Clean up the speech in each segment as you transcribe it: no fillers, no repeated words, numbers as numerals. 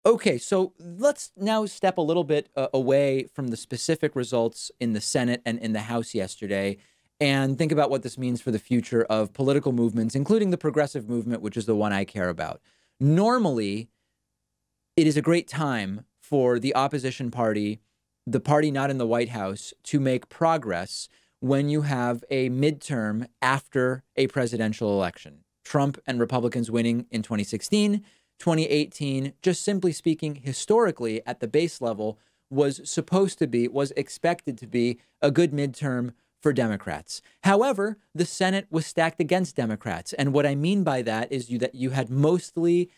Okay, so let's now step a little bit away from the specific results in the Senate and in the House yesterday and think about what this means for the future of political movements, including the progressive movement, which is the one I care about. Normally, it is a great time for the opposition party, the party not in the White House, to make progress when you have a midterm after a presidential election. Trump and Republicans winning in 2016. 2018, just simply speaking, historically at the base level, was expected to be a good midterm for Democrats. However, the Senate was stacked against Democrats. And what I mean by that is that you had mostly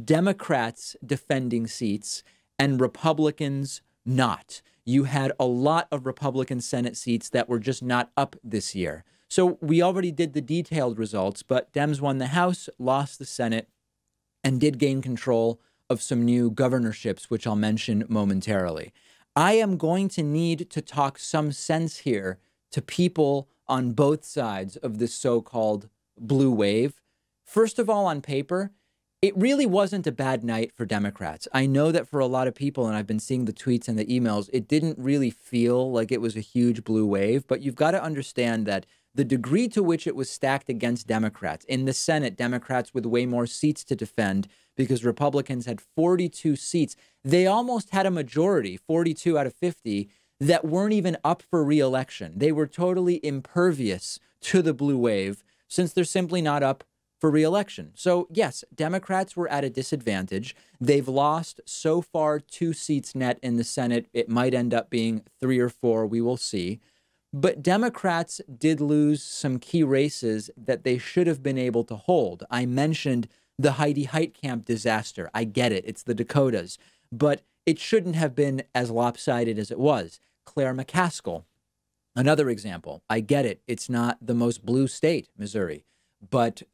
Democrats defending seats and Republicans not. You had a lot of Republican Senate seats that were just not up this year. So we already did the detailed results, but Dems won the House, lost the Senate, and did gain control of some new governorships, which I'll mention momentarily. I am going to need to talk some sense here to people on both sides of this so-called blue wave. First of all, on paper, it really wasn't a bad night for Democrats. I know that for a lot of people, and I've been seeing the tweets and the emails, it didn't really feel like it was a huge blue wave, but you've got to understand that the degree to which it was stacked against Democrats. In the Senate, Democrats with way more seats to defend because Republicans had 42 seats. They almost had a majority, 42 out of 50, that weren't even up for re-election. They were totally impervious to the blue wave since they're simply not up for re-election. So yes, Democrats were at a disadvantage. They've lost so far 2 seats net in the Senate. It might end up being 3 or 4. We will see. But Democrats did lose some key races that they should have been able to hold. I mentioned the Heidi Heitkamp disaster. I get it. It's the Dakotas. But it shouldn't have been as lopsided as it was. Claire McCaskill, another example. I get it. It's not the most blue state, Missouri. But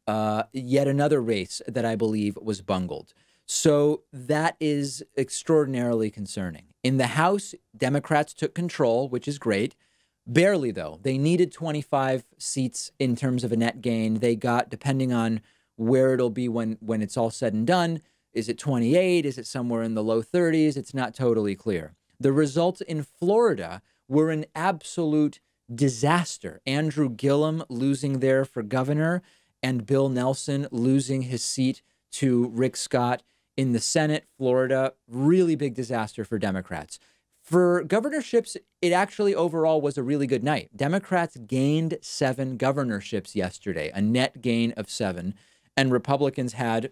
yet another race that I believe was bungled. So that is extraordinarily concerning. In the House, Democrats took control, which is great. Barely, though. They needed 25 seats in terms of a net gain. They got, depending on where it'll be when it's all said and done, is it 28? Is it somewhere in the low 30s? It's not totally clear. The results in Florida were an absolute disaster. Andrew Gillum losing there for governor and Bill Nelson losing his seat to Rick Scott in the Senate. Florida, really big disaster for Democrats. For governorships, it actually overall was a really good night. Democrats gained 7 governorships yesterday, a net gain of 7, and Republicans had,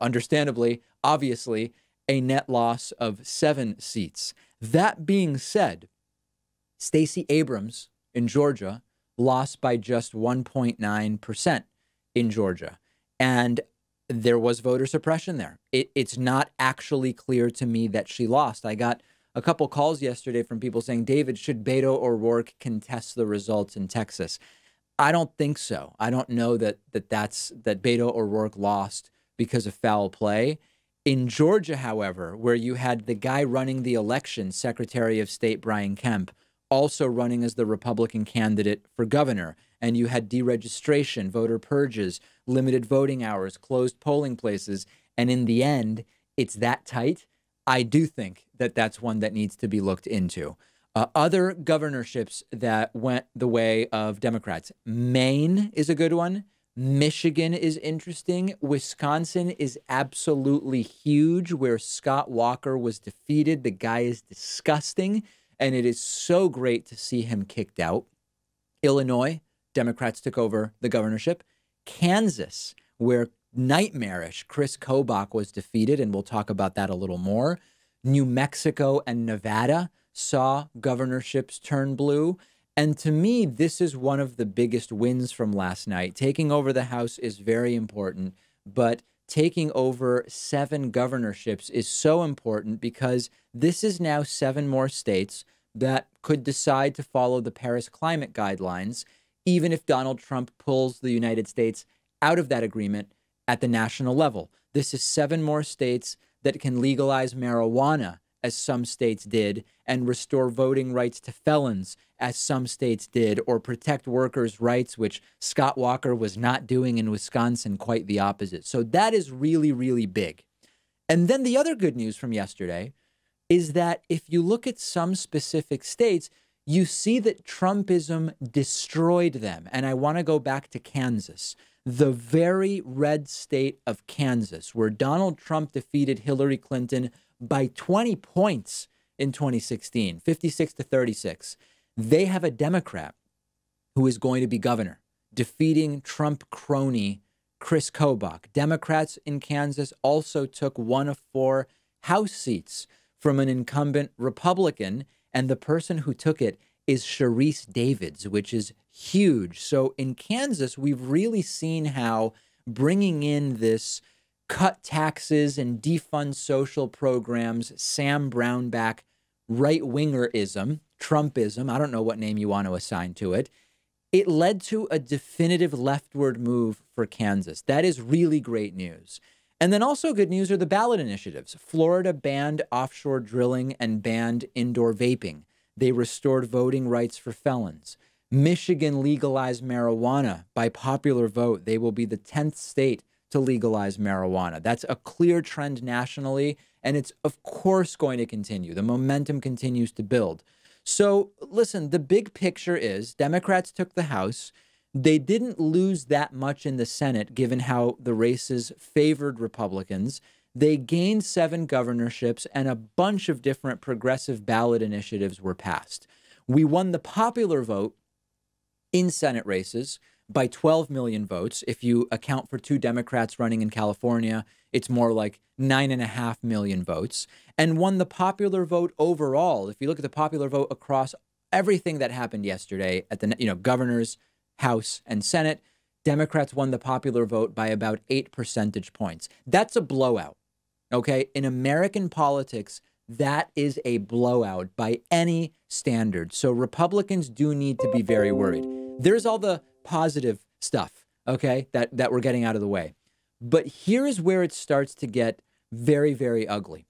understandably, obviously, a net loss of 7 seats. That being said, Stacey Abrams in Georgia lost by just 1.9% in Georgia. And there was voter suppression there. It's not actually clear to me that she lost. I got a couple calls yesterday from people saying, David, should Beto O'Rourke contest the results in Texas? I don't think so. I don't know that Beto O'Rourke lost because of foul play. In Georgia, however, where you had the guy running the election, Secretary of State Brian Kemp, also running as the Republican candidate for governor, and you had deregistration, voter purges, limited voting hours, closed polling places, and in the end, it's that tight. I do think that that's one that needs to be looked into. Other governorships that went the way of Democrats. Maine is a good one. Michigan is interesting. Wisconsin is absolutely huge, where Scott Walker was defeated. The guy is disgusting, and it is so great to see him kicked out. Illinois, Democrats took over the governorship. Kansas, where nightmarish Chris Kobach was defeated, and we'll talk about that a little more. New Mexico and Nevada saw governorships turn blue. And to me, this is one of the biggest wins from last night. Taking over the House is very important, but taking over 7 governorships is so important because this is now 7 more states that could decide to follow the Paris climate guidelines, even if Donald Trump pulls the United States out of that agreement at the national level. This is 7 more states that can legalize marijuana, as some states did, and restore voting rights to felons, as some states did, or protect workers' rights, which Scott Walker was not doing in Wisconsin, quite the opposite. So that is really, really big. And then the other good news from yesterday is that if you look at some specific states, you see that Trumpism destroyed them. And I want to go back to Kansas, the very red state of Kansas, where Donald Trump defeated Hillary Clinton by 20 points in 2016, 56-36. They have a Democrat who is going to be governor, defeating Trump crony Chris Kobach. Democrats in Kansas also took one of 4 House seats from an incumbent Republican, and the person who took it is Sharice Davids, which is huge. So in Kansas, we've really seen how bringing in this cut taxes and defund social programs, Sam Brownback right-wingerism, Trumpism, I don't know what name you want to assign to it, it led to a definitive leftward move for Kansas. That is really great news. And then also good news are the ballot initiatives. Florida banned offshore drilling and banned indoor vaping. They restored voting rights for felons. Michigan legalized marijuana by popular vote. They will be the 10th state to legalize marijuana. That's a clear trend nationally, and it's of course going to continue. The momentum continues to build. So listen, the big picture is Democrats took the House. They didn't lose that much in the Senate, given how the races favored Republicans. They gained 7 governorships, and a bunch of different progressive ballot initiatives were passed. We won the popular vote in Senate races by 12 million votes. If you account for 2 Democrats running in California, it's more like 9.5 million votes, and won the popular vote overall. If you look at the popular vote across everything that happened yesterday at the governors, House, and Senate, Democrats won the popular vote by about 8 percentage points. That's a blowout. Okay, in American politics, that is a blowout by any standard. So Republicans do need to be very worried. There's all the positive stuff, okay, that we're getting out of the way. But here's where it starts to get very, very ugly.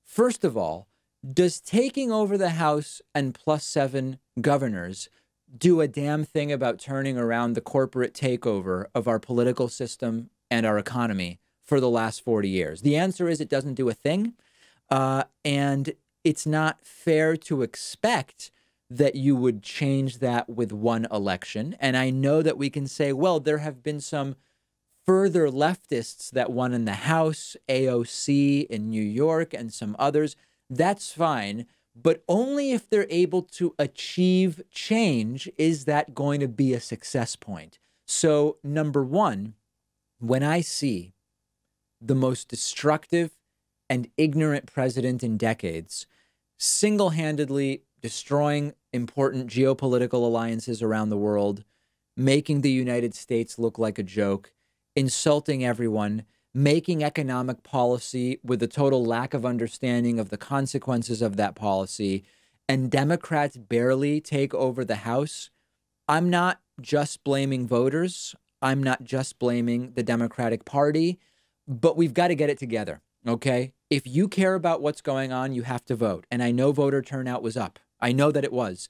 First of all, does taking over the House and plus 7 governors do a damn thing about turning around the corporate takeover of our political system and our economy for the last 40 years? The answer is it doesn't do a thing. And it's not fair to expect that you would change that with one election. And I know that we can say, well, there have been some further leftists that won in the House, AOC in New York, and some others. That's fine. But only if they're able to achieve change is that going to be a success point. So, number one, when I see the most destructive and ignorant president in decades single-handedly destroying important geopolitical alliances around the world, making the United States look like a joke, insulting everyone, making economic policy with a total lack of understanding of the consequences of that policy, and Democrats barely take over the House, I'm not just blaming voters. I'm not just blaming the Democratic Party, but we've got to get it together, okay? If you care about what's going on, you have to vote. And I know voter turnout was up. I know that it was,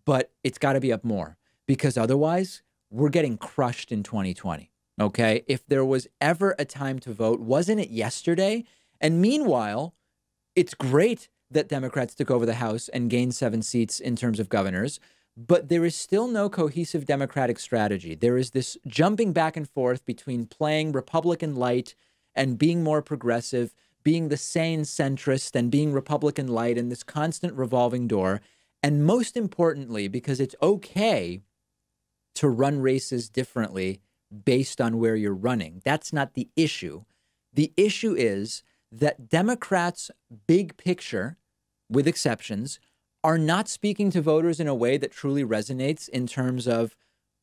but it's got to be up more because otherwise we're getting crushed in 2020. Okay, if there was ever a time to vote, wasn't it yesterday? And meanwhile, it's great that Democrats took over the House and gained 7 seats in terms of governors, but there is still no cohesive Democratic strategy. There is this jumping back and forth between playing Republican light and being more progressive, being the sane centrist and being Republican light in this constant revolving door. And most importantly, because it's okay to run races differently based on where you're running. That's not the issue. The issue is that Democrats' big picture, with exceptions, are not speaking to voters in a way that truly resonates in terms of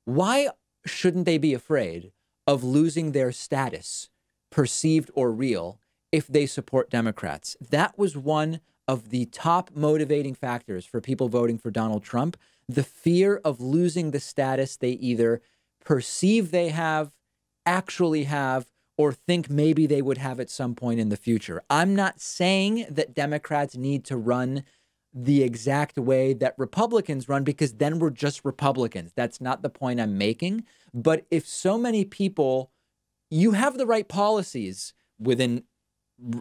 why shouldn't they be afraid of losing their status, perceived or real, if they support Democrats. That was one of the top motivating factors for people voting for Donald Trump, the fear of losing the status they either perceive they have, actually have, or think maybe they would have at some point in the future. I'm not saying that Democrats need to run the exact way that Republicans run because then we're just Republicans. That's not the point I'm making. But if so many people, you have the right policies within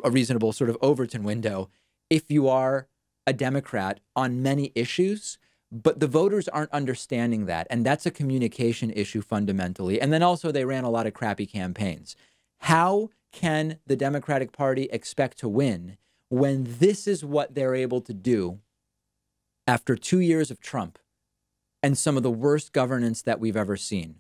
a reasonable sort of Overton window if you are a Democrat on many issues, but the voters aren't understanding that. And that's a communication issue fundamentally. And then also they ran a lot of crappy campaigns. How can the Democratic Party expect to win when this is what they're able to do after 2 years of Trump and some of the worst governance that we've ever seen?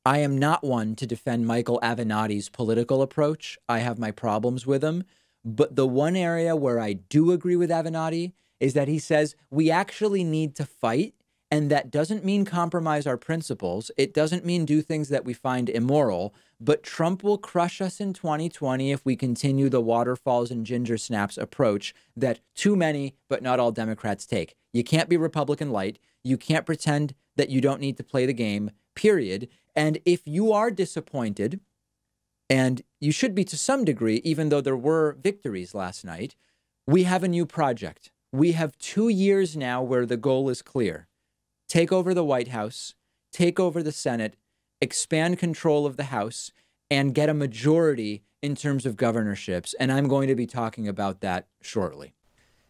I am not one to defend Michael Avenatti's political approach. I have my problems with him. But the one area where I do agree with Avenatti is that he says we actually need to fight. And that doesn't mean compromise our principles. It doesn't mean do things that we find immoral. But Trump will crush us in 2020 if we continue the waterfalls and ginger snaps approach that too many, but not all Democrats take. You can't be Republican light. You can't pretend that you don't need to play the game, period. And if you are disappointed, and you should be to some degree, even though there were victories last night, we have a new project. We have 2 years now where the goal is clear. Take over the White House, take over the Senate, expand control of the House, and get a majority in terms of governorships. And I'm going to be talking about that shortly.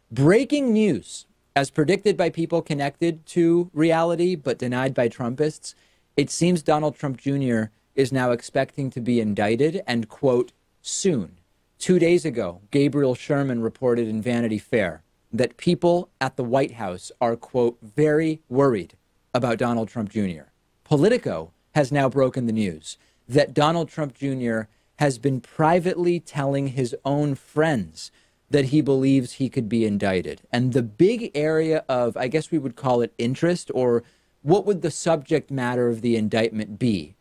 Breaking news, as predicted by people connected to reality but denied by Trumpists, it seems Donald Trump Jr. is now expecting to be indicted and, quote, soon. 2 days ago, Gabriel Sherman reported in Vanity Fair that people at the White House are, quote, very worried about Donald Trump Jr. Politico has now broken the news that Donald Trump Jr. has been privately telling his own friends that he believes he could be indicted. And the big area of, I guess we would call it interest, or what would the subject matter of the indictment be?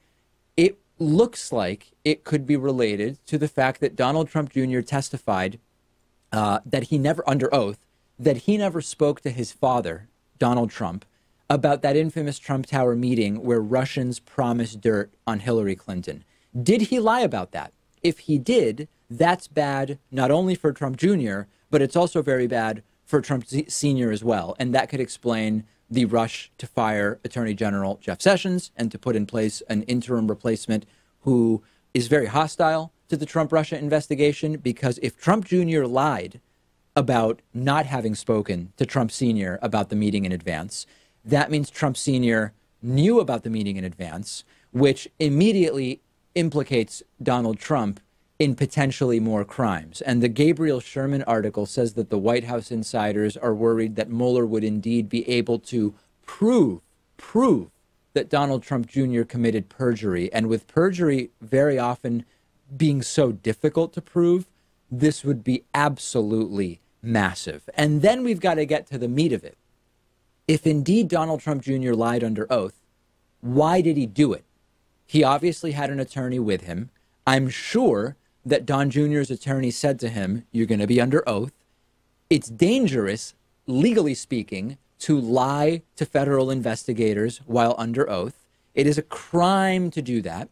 It looks like it could be related to the fact that Donald Trump Jr. testified that he never, under oath, that he never spoke to his father, Donald Trump, about that infamous Trump Tower meeting where Russians promised dirt on Hillary Clinton. Did he lie about that? If he did, that's bad not only for Trump Jr., but it's also very bad for Trump Sr. as well. And that could explain the rush to fire Attorney General Jeff Sessions and to put in place an interim replacement who is very hostile to the Trump-Russia investigation, because if Trump Jr. lied about not having spoken to Trump Sr. about the meeting in advance, that means Trump Sr. knew about the meeting in advance, which immediately implicates Donald Trump in potentially more crimes. And the Gabriel Sherman article says that the White House insiders are worried that Mueller would indeed be able to prove that Donald Trump Jr. committed perjury. And with perjury very often being so difficult to prove, this would be absolutely massive. And then we've got to get to the meat of it. If indeed Donald Trump Jr. lied under oath, why did he do it? He obviously had an attorney with him. I'm sure that Don Jr.'s attorney said to him, you're going to be under oath. It's dangerous, legally speaking, to lie to federal investigators while under oath. It is a crime to do that.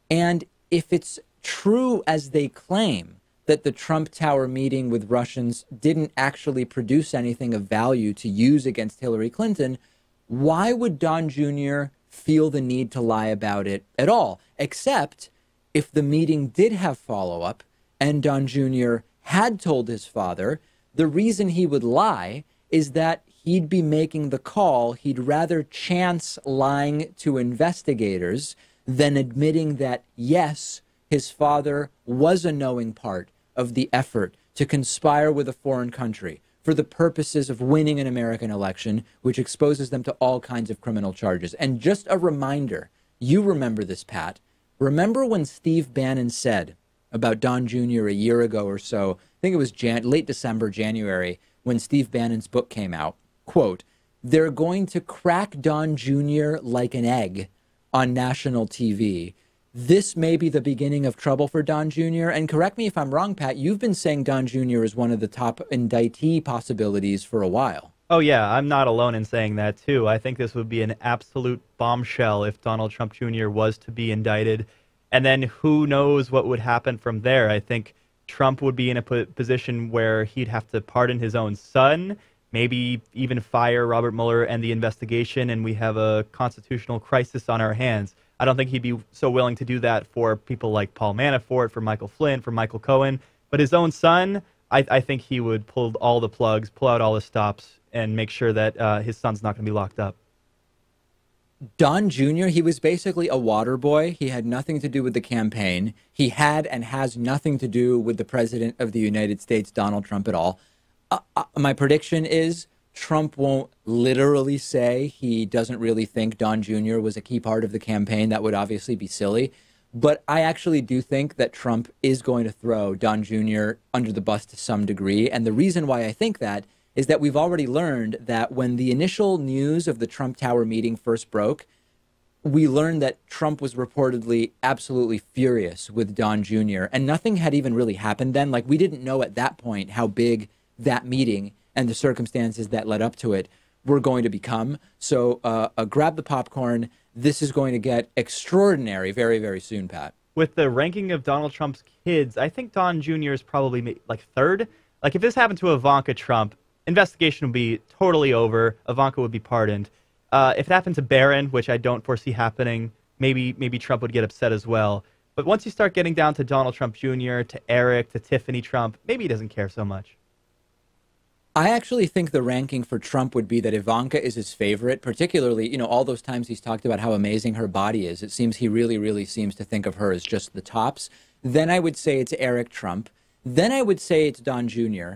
And if it's true, as they claim, that the Trump Tower meeting with Russians didn't actually produce anything of value to use against Hillary Clinton, why would Don Jr. feel the need to lie about it at all? Except if the meeting did have follow-up and Don Jr. had told his father, the reason he would lie is that he'd be making the call. He'd rather chance lying to investigators than admitting that, yes, his father was a knowing part of the effort to conspire with a foreign country for the purposes of winning an American election, which exposes them to all kinds of criminal charges. And just a reminder, you remember this, Pat. Remember when Steve Bannon said about Don Jr. a year ago or so, I think it was late December, January, when Steve Bannon's book came out, quote, they're going to crack Don Jr. like an egg on national TV. This may be the beginning of trouble for Don Jr. And correct me if I'm wrong, Pat, you've been saying Don Jr. is one of the top indictee possibilities for a while. Oh, yeah, I'm not alone in saying that, too. I think this would be an absolute bombshell if Donald Trump Jr. was to be indicted. And then who knows what would happen from there. I think Trump would be in a position where he'd have to pardon his own son, maybe even fire Robert Mueller and the investigation, and we have a constitutional crisis on our hands. I don't think he'd be so willing to do that for people like Paul Manafort, for Michael Flynn, for Michael Cohen. But his own son, I think he would pull all the plugs, pull out all the stops, and make sure that his son's not going to be locked up. Don Jr., he was basically a water boy. He had nothing to do with the campaign. He had and has nothing to do with the president of the United States, Donald Trump, at all. My prediction is Trump won't literally say he doesn't really think Don Jr. was a key part of the campaign. That would obviously be silly. But I actually do think that Trump is going to throw Don Jr. under the bus to some degree. And the reason why I think that is that we've already learned that when the initial news of the Trump Tower meeting first broke, we learned that Trump was reportedly absolutely furious with Don Jr. And nothing had even really happened then. Like, we didn't know at that point how big that meeting and the circumstances that led up to it were going to become. So grab the popcorn. This is going to get extraordinary very, very soon, Pat. With the ranking of Donald Trump's kids, I think Don Jr. is probably like third. Like, if this happened to Ivanka Trump, investigation would be totally over. Ivanka would be pardoned. If it happened to Barron, which I don't foresee happening, maybe Trump would get upset as well. But once you start getting down to Donald Trump Jr., to Eric, to Tiffany Trump, maybe he doesn't care so much. I actually think the ranking for Trump would be that Ivanka is his favorite, particularly, all those times he's talked about how amazing her body is. It seems he really, really seems to think of her as just the tops. Then I would say it's Eric Trump. Then I would say it's Don Jr.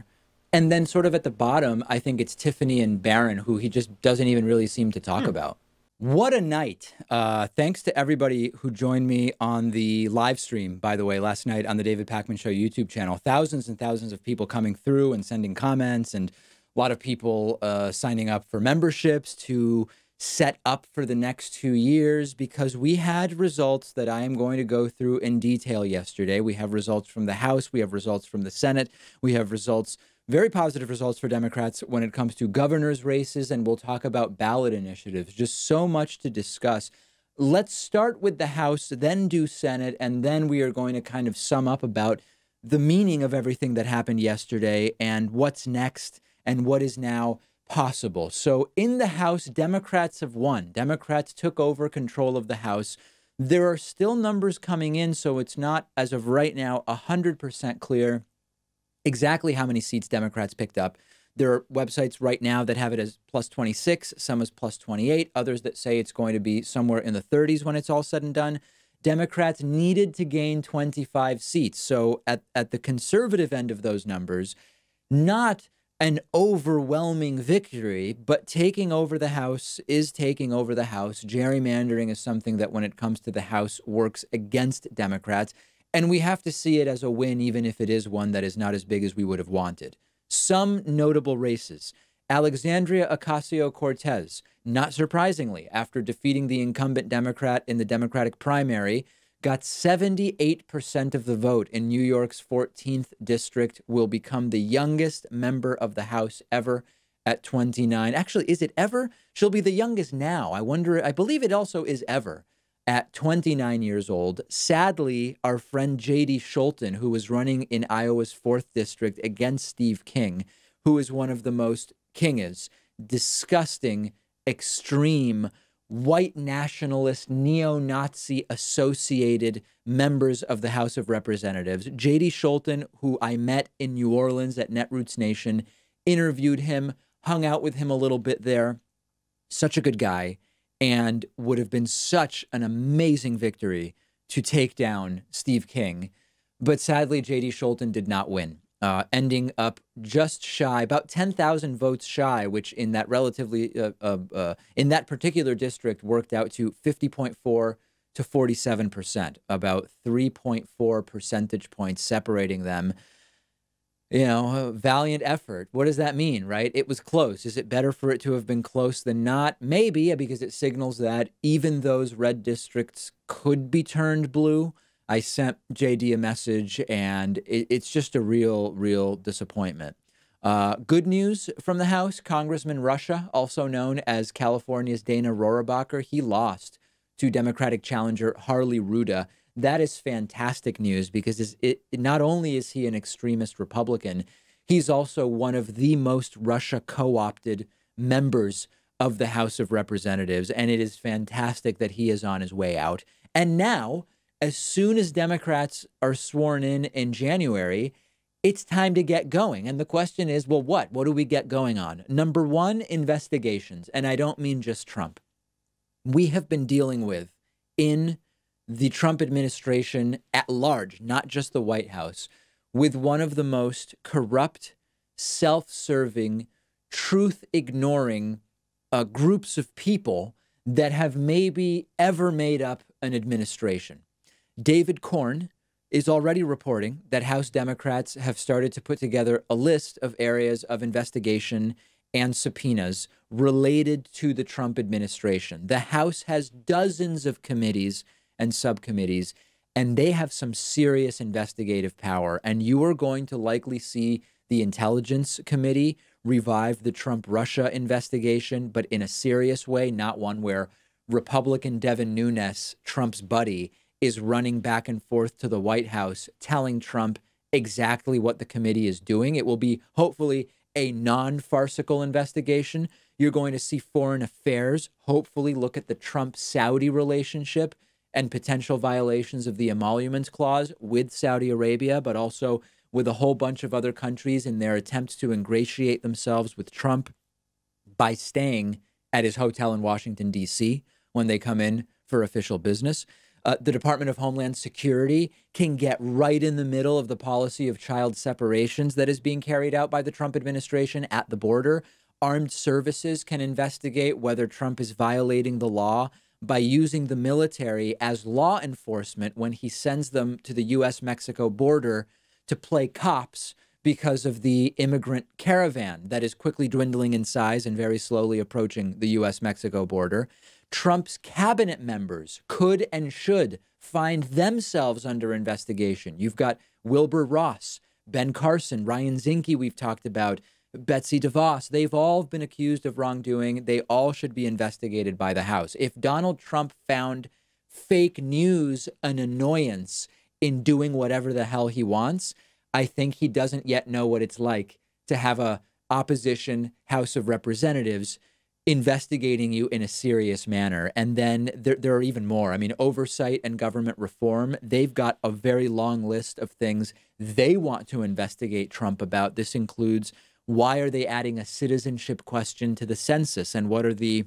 And then sort of at the bottom, I think it's Tiffany and Barron, who he just doesn't even really seem to talk about. What a night. Thanks to everybody who joined me on the live stream, by the way, last night on the David Pakman Show YouTube channel. Thousands and thousands of people coming through and sending comments, and a lot of people signing up for memberships to set up for the next 2 years, because we had results that I am going to go through in detail yesterday. We have results from the House. We have results from the Senate. We have results, very positive results for Democrats when it comes to governor's races, and we'll talk about ballot initiatives. Just so much to discuss. Let's start with the House, then do Senate, and then we are going to kind of sum up about the meaning of everything that happened yesterday and what's next and what is now possible. So in the House, Democrats have won. Democrats took over control of the House. There are still numbers coming in, so it's not, as of right now, 100% clear exactly how many seats Democrats picked up. There are websites right now that have it as plus 26, some as plus 28, others that say it's going to be somewhere in the 30s when it's all said and done. Democrats needed to gain 25 seats. So at the conservative end of those numbers, not an overwhelming victory, but taking over the House is taking over the House. Gerrymandering is something that, when it comes to the House, works against Democrats. And we have to see it as a win, even if it is one that is not as big as we would have wanted. Some notable races. Alexandria Ocasio-Cortez, not surprisingly, after defeating the incumbent Democrat in the Democratic primary, got 78% of the vote in New York's 14th district, will become the youngest member of the House ever at 29. Actually, is it ever? She'll be the youngest now. I believe it also is ever. At 29 years old. Sadly, our friend J.D. Scholten, who was running in Iowa's 4th district against Steve King, who is one of the most disgusting, extreme, white nationalist, neo-Nazi associated members of the House of Representatives. J.D. Scholten, who I met in New Orleans at Netroots Nation, interviewed him, hung out with him a little bit there. Such a good guy. And would have been such an amazing victory to take down Steve King. But sadly, J.D. Scholten did not win, ending up just shy, about 10,000 votes shy, which in that in that particular district worked out to 50.4 to 47%, about 3.4 percentage points separating them. Valiant effort. What does that mean, right? It was close. Is it better for it to have been close than not? Maybe, because it signals that even those red districts could be turned blue. I sent JD a message, and it's just a real disappointment. Good news from the House. Congressman Russia, also known as California's Dana Rohrabacher, he lost to Democratic challenger Harley Ruda. That is fantastic news, because not only is he an extremist Republican, he's also one of the most Russia co-opted members of the House of Representatives. And it is fantastic that he is on his way out. And now, as soon as Democrats are sworn in January, it's time to get going. And the question is, well, what? What do we get going on? Number one, investigations. And I don't mean just Trump. We have been dealing with in the Trump administration at large, not just the White House, with one of the most corrupt, self-serving, truth-ignoring groups of people that have maybe ever made up an administration. David Corn is already reporting that House Democrats have started to put together a list of areas of investigation and subpoenas related to the Trump administration. The House has dozens of committees and subcommittees, and they have some serious investigative power. And you are going to likely see the Intelligence Committee revive the Trump-Russia investigation, but in a serious way, not one where Republican Devin Nunes, Trump's buddy, is running back and forth to the White House telling Trump exactly what the committee is doing. It will be hopefully a non-farcical investigation. You're going to see Foreign Affairs hopefully look at the Trump-Saudi relationship and potential violations of the Emoluments Clause with Saudi Arabia, but also with a whole bunch of other countries in their attempts to ingratiate themselves with Trump by staying at his hotel in Washington, D.C. when they come in for official business. The Department of Homeland Security can get right in the middle of the policy of child separations that is being carried out by the Trump administration at the border. Armed services can investigate whether Trump is violating the law by using the military as law enforcement when he sends them to the U.S.-Mexico border to play cops because of the immigrant caravan that is quickly dwindling in size and very slowly approaching the U.S.-Mexico border. Trump's cabinet members could and should find themselves under investigation. You've got Wilbur Ross, Ben Carson, Ryan Zinke we've talked about, Betsy DeVos. They've all been accused of wrongdoing. They all should be investigated by the House. If Donald Trump found fake news an annoyance in doing whatever the hell he wants, I think he doesn't yet know what it's like to have a opposition House of Representatives investigating you in a serious manner. And then there are even more. I mean, oversight and government reform, they've got a very long list of things they want to investigate Trump about. This includes, why are they adding a citizenship question to the census? And what are the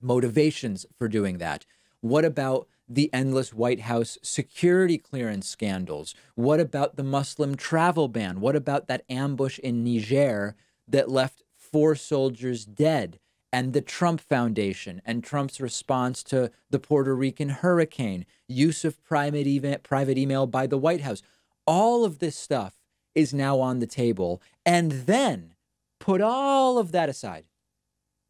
motivations for doing that? What about the endless White House security clearance scandals? What about the Muslim travel ban? What about that ambush in Niger that left 4 soldiers dead? And the Trump Foundation and Trump's response to the Puerto Rican hurricane, use of private email by the White House. All of this stuff is now on the table. And then put all of that aside.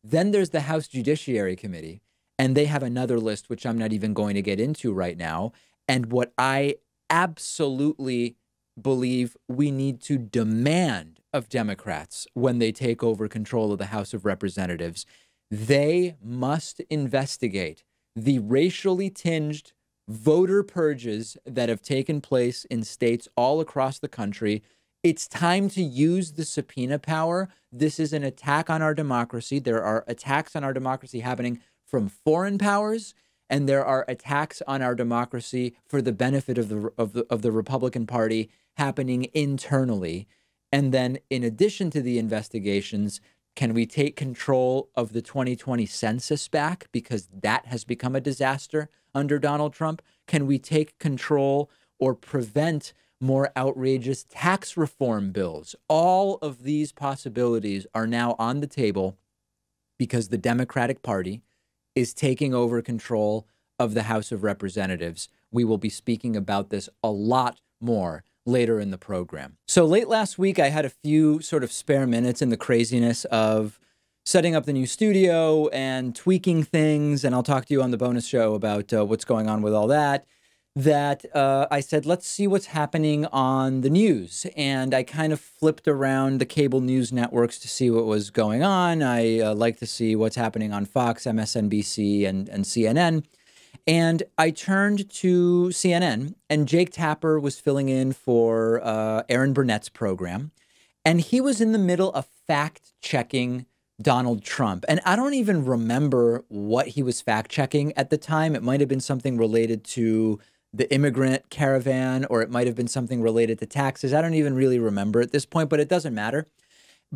Then there's the House Judiciary Committee, and they have another list, which I'm not even going to get into right now. And what I absolutely believe we need to demand of Democrats when they take over control of the House of Representatives, they must investigate the racially tinged voter purges that have taken place in states all across the country. It's time to use the subpoena power. This is an attack on our democracy. There are attacks on our democracy happening from foreign powers, and there are attacks on our democracy for the benefit of the Republican Party happening internally. And then in addition to the investigations, can we take control of the 2020 census back? Because that has become a disaster under Donald Trump. Can we take control or prevent more outrageous tax reform bills? All of these possibilities are now on the table because the Democratic Party is taking over control of the House of Representatives. We will be speaking about this a lot more later in the program. So late last week, I had a few sort of spare minutes in the craziness of setting up the new studio and tweaking things. And I'll talk to you on the bonus show about what's going on with all that. I said, let's see what's happening on the news. And I kind of flipped around the cable news networks to see what was going on. I like to see what's happening on Fox, MSNBC, and CNN. And I turned to CNN, and Jake Tapper was filling in for Aaron Burnett's program. And he was in the middle of fact-checking Donald Trump. And I don't even remember what he was fact-checking at the time. It might have been something related to the immigrant caravan, or it might have been something related to taxes. I don't even really remember at this point, but it doesn't matter.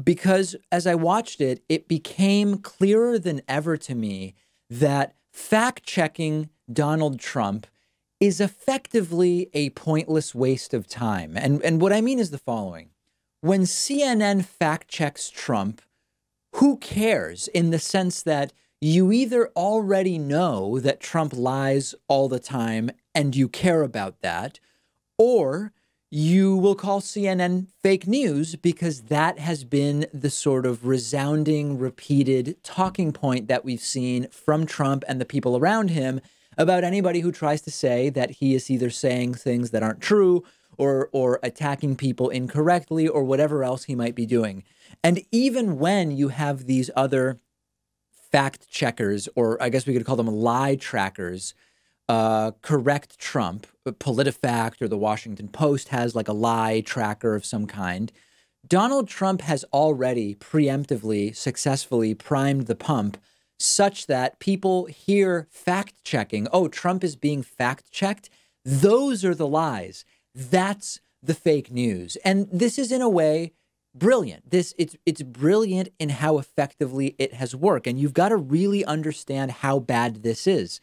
Because as I watched it, it became clearer than ever to me that fact-checking Donald Trump is effectively a pointless waste of time. And what I mean is the following. When CNN fact-checks Trump, who cares, in the sense that you either already know that Trump lies all the time and you care about that, or you will call CNN fake news because that has been the sort of resounding, repeated talking point that we've seen from Trump and the people around him about anybody who tries to say that he is either saying things that aren't true or attacking people incorrectly or whatever else he might be doing. And even when you have these other fact checkers, or I guess we could call them lie trackers, correct Trump, PolitiFact or the Washington Post has like a lie tracker of some kind. Donald Trump has already preemptively, successfully primed the pump such that people hear fact checking. Oh, Trump is being fact checked. Those are the lies. That's the fake news. And this is in a way brilliant. It's brilliant in how effectively it has worked. And you've got to really understand how bad this is.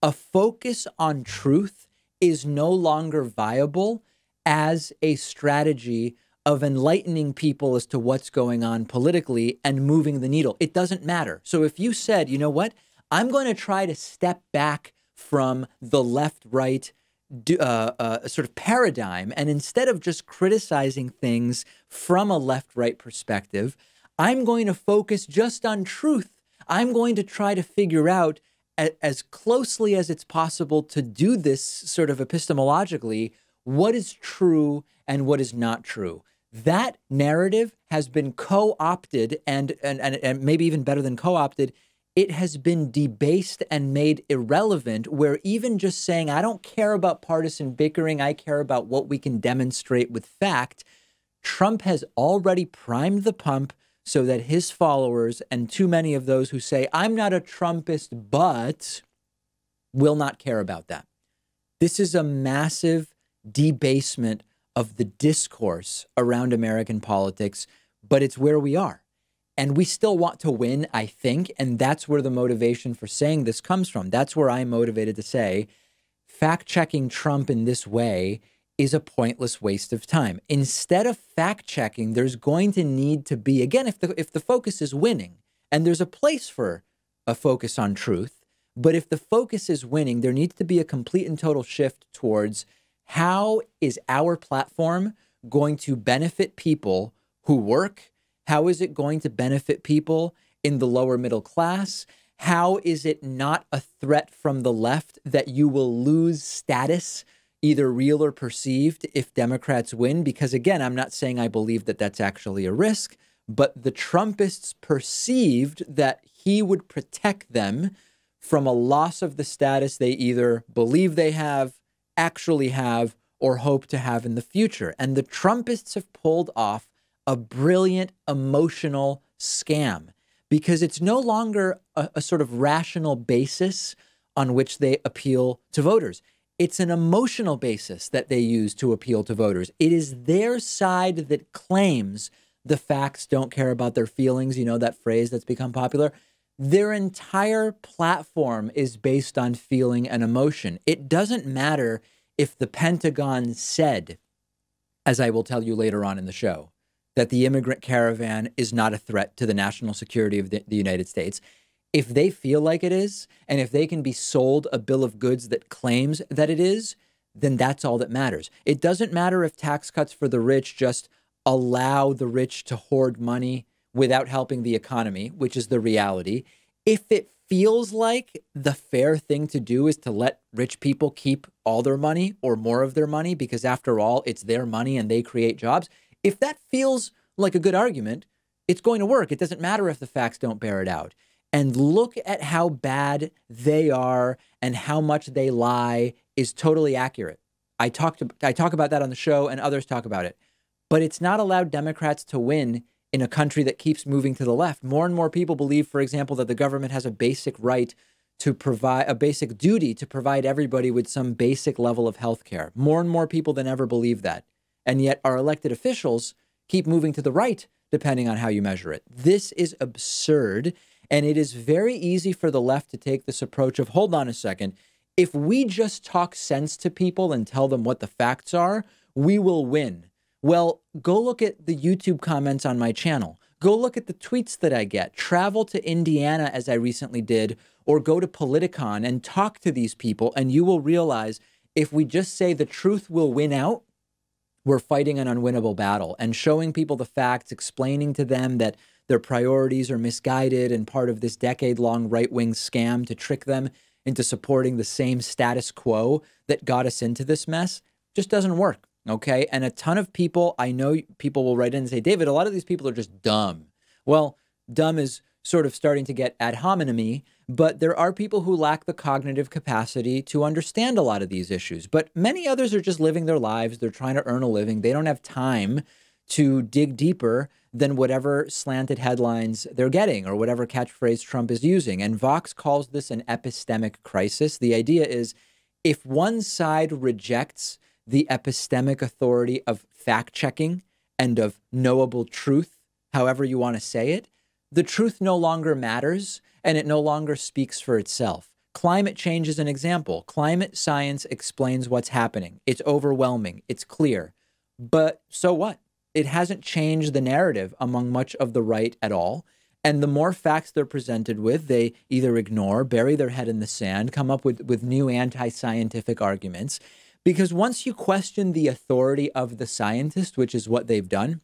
A focus on truth is no longer viable as a strategy of enlightening people as to what's going on politically and moving the needle. It doesn't matter. So if you said, you know what, I'm going to try to step back from the left-right sort of paradigm, and instead of just criticizing things from a left-right perspective, I'm going to focus just on truth. I'm going to try to figure out as closely as it's possible to do this sort of epistemologically, what is true and what is not true. That narrative has been co-opted and maybe even better than co-opted, it has been debased and made irrelevant, where even just saying, I don't care about partisan bickering, I care about what we can demonstrate with fact, Trump has already primed the pump so that his followers and too many of those who say, I'm not a Trumpist, but will not care about that. This is a massive debasement of the discourse around American politics, but it's where we are. And we still want to win, I think, and that's where the motivation for saying this comes from. That's where I'm motivated to say fact-checking Trump in this way is a pointless waste of time. Instead of fact-checking, there's going to need to be, again, if the focus is winning, and there's a place for a focus on truth, but if the focus is winning, there needs to be a complete and total shift towards how is our platform going to benefit people who work? How is it going to benefit people in the lower middle class? How is it not a threat from the left that you will lose status, either real or perceived, if Democrats win? Because again, I'm not saying I believe that that's actually a risk, but the Trumpists perceived that he would protect them from a loss of the status they either believe they have, actually have, or hope to have in the future. And the Trumpists have pulled off a brilliant emotional scam, because it's no longer a sort of rational basis on which they appeal to voters. It's an emotional basis that they use to appeal to voters. It is their side that claims the facts don't care about their feelings. You know, that phrase that's become popular. Their entire platform is based on feeling and emotion. It doesn't matter if the Pentagon said, as I will tell you later on in the show, that the immigrant caravan is not a threat to the national security of the United States. If they feel like it is, and if they can be sold a bill of goods that claims that it is, then that's all that matters. It doesn't matter if tax cuts for the rich just allow the rich to hoard money without helping the economy, which is the reality. If it feels like the fair thing to do is to let rich people keep all their money or more of their money, because after all, it's their money and they create jobs. If that feels like a good argument, it's going to work. It doesn't matter if the facts don't bear it out. And look at how bad they are and how much they lie is totally accurate. I talk about that on the show, and others talk about it. But it's not allowed Democrats to win in a country that keeps moving to the left. More and more people believe, for example, that the government has a basic right to provide a basic duty to provide everybody with some basic level of health care. More and more people than ever believe that. And yet our elected officials keep moving to the right, depending on how you measure it. This is absurd. And it is very easy for the left to take this approach of, hold on a second, if we just talk sense to people and tell them what the facts are, we will win. Well, go look at the YouTube comments on my channel. Go look at the tweets that I get. Travel to Indiana, as I recently did, or go to Politicon and talk to these people, and you will realize if we just say the truth will win out, we're fighting an unwinnable battle. And showing people the facts, explaining to them that their priorities are misguided and part of this decade-long right-wing scam to trick them into supporting the same status quo that got us into this mess, just doesn't work. Okay. And a ton of people, I know people will write in and say, David, a lot of these people are just dumb. Well, dumb is sort of starting to get ad hominem-y, but there are people who lack the cognitive capacity to understand a lot of these issues. But many others are just living their lives. They're trying to earn a living. They don't have time to dig deeper than whatever slanted headlines they're getting or whatever catchphrase Trump is using. And Vox calls this an epistemic crisis. The idea is if one side rejects the epistemic authority of fact-checking and of knowable truth, however you want to say it, the truth no longer matters and it no longer speaks for itself. Climate change is an example. Climate science explains what's happening. It's overwhelming. It's clear. But so what? It hasn't changed the narrative among much of the right at all. And the more facts they're presented with, they either ignore, bury their head in the sand, come up with new anti-scientific arguments. Because once you question the authority of the scientist, which is what they've done,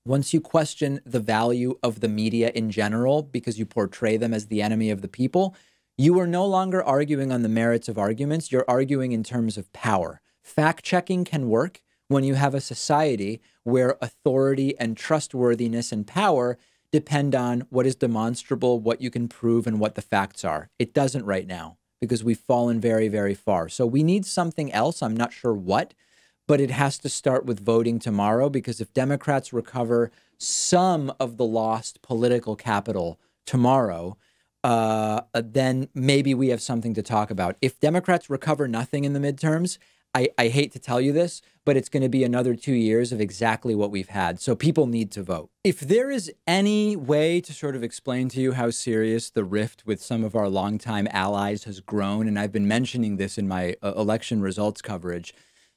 once you question the value of the media in general, because you portray them as the enemy of the people, you are no longer arguing on the merits of arguments. You're arguing in terms of power. Fact-checking can work when you have a society where authority and trustworthiness and power depend on what is demonstrable, what you can prove, and what the facts are. It doesn't right now, because we've fallen very, very far. So we need something else. I'm not sure what, but it has to start with voting tomorrow, because if Democrats recover some of the lost political capital tomorrow, then maybe we have something to talk about. If Democrats recover nothing in the midterms, I hate to tell you this, but it's going to be another 2 years of exactly what we've had. So people need to vote. If there is any way to sort of explain to you how serious the rift with some of our longtime allies has grown, and I've been mentioning this in my election results coverage,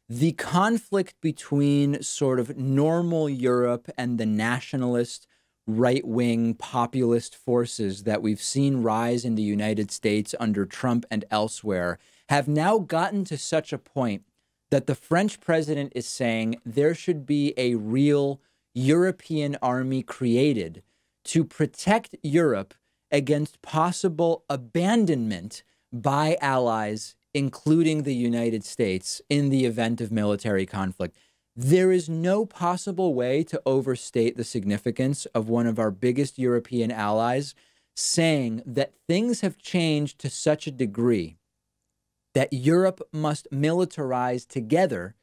the conflict between sort of normal Europe and the nationalist, right-wing populist forces that we've seen rise in the United States under Trump and elsewhere have now gotten to such a point that the French president is saying there should be a real European army created to protect Europe against possible abandonment by allies, including the United States, in the event of military conflict. There is no possible way to overstate the significance of one of our biggest European allies saying that things have changed to such a degree that Europe must militarize together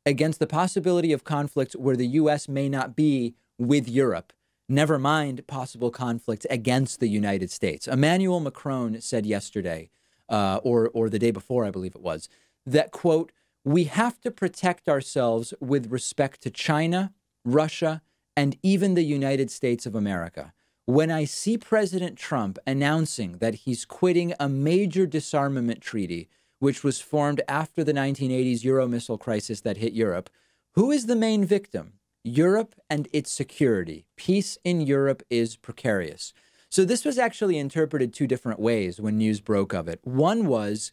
against the possibility of conflicts where the U.S. may not be with Europe, never mind possible conflicts against the United States. Emmanuel Macron said yesterday, or the day before, I believe it was, that, quote, we have to protect ourselves with respect to China, Russia, and even the United States of America. When I see President Trump announcing that he's quitting a major disarmament treaty, which was formed after the 1980s Euro missile crisis that hit Europe, who is the main victim? Europe and its security. Peace in Europe is precarious. So this was actually interpreted two different ways when news broke of it. One was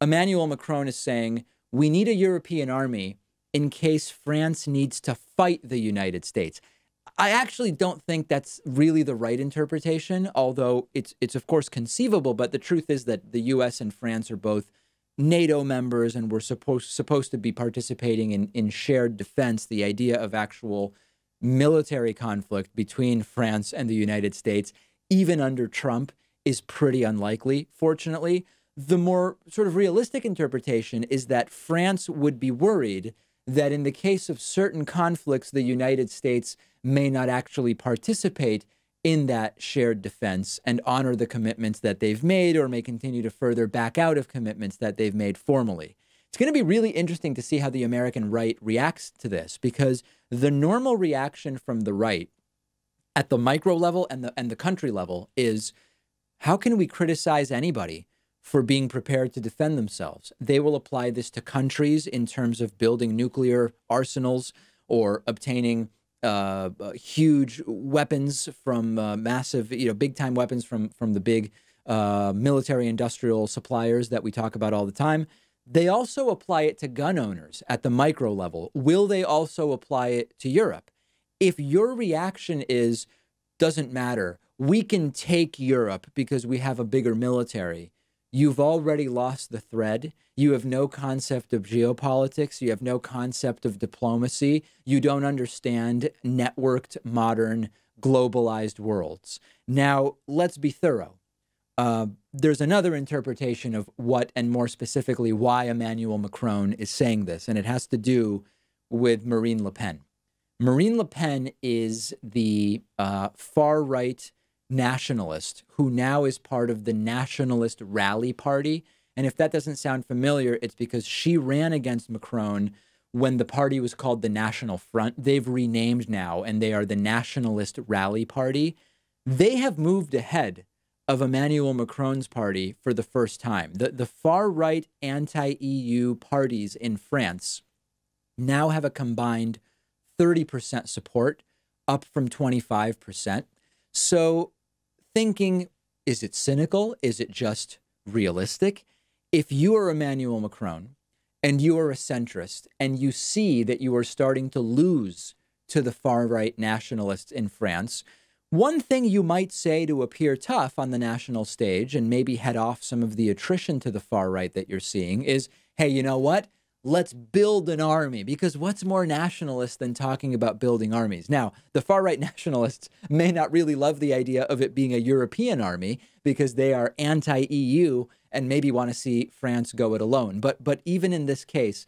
Emmanuel Macron is saying, we need a European army in case France needs to fight the United States. I actually don't think that's really the right interpretation, although it's of course conceivable. But the truth is that the U.S. and France are both NATO members, and we're supposed to be participating in shared defense. The idea of actual military conflict between France and the United States, even under Trump, is pretty unlikely, fortunately. The more sort of realistic interpretation is that France would be worried that in the case of certain conflicts, the United States may not actually participate in that shared defense and honor the commitments that they've made, or may continue to further back out of commitments that they've made formally. It's going to be really interesting to see how the American right reacts to this, because the normal reaction from the right at the micro level and the country level is, how can we criticize anybody for being prepared to defend themselves? They will apply this to countries in terms of building nuclear arsenals or obtaining huge weapons from massive, big time weapons from the big military industrial suppliers that we talk about all the time. They also apply it to gun owners at the micro level. Will they also apply it to Europe? If your reaction is, doesn't matter, we can take Europe because we have a bigger military, you've already lost the thread. You have no concept of geopolitics. You have no concept of diplomacy. You don't understand networked, modern, globalized worlds. Now, let's be thorough. There's another interpretation of what, and more specifically, why Emmanuel Macron is saying this, and it has to do with Marine Le Pen. Marine Le Pen is the far-right nationalist who now is part of the Nationalist Rally Party. And if that doesn't sound familiar, it's because she ran against Macron when the party was called the National Front. They've renamed now, and they are the Nationalist Rally Party. They have moved ahead of Emmanuel Macron's party for the first time. The far-right anti-EU parties in France now have a combined 30% support, up from 25%. So thinking, is it cynical? Is it just realistic? If you are Emmanuel Macron and you are a centrist and you see that you are starting to lose to the far-right nationalists in France, one thing you might say to appear tough on the national stage and maybe head off some of the attrition to the far right that you're seeing is, hey, you know what? Let's build an army, because what's more nationalist than talking about building armies? Now, the far-right nationalists may not really love the idea of it being a European army because they are anti-EU and maybe want to see France go it alone. But even in this case,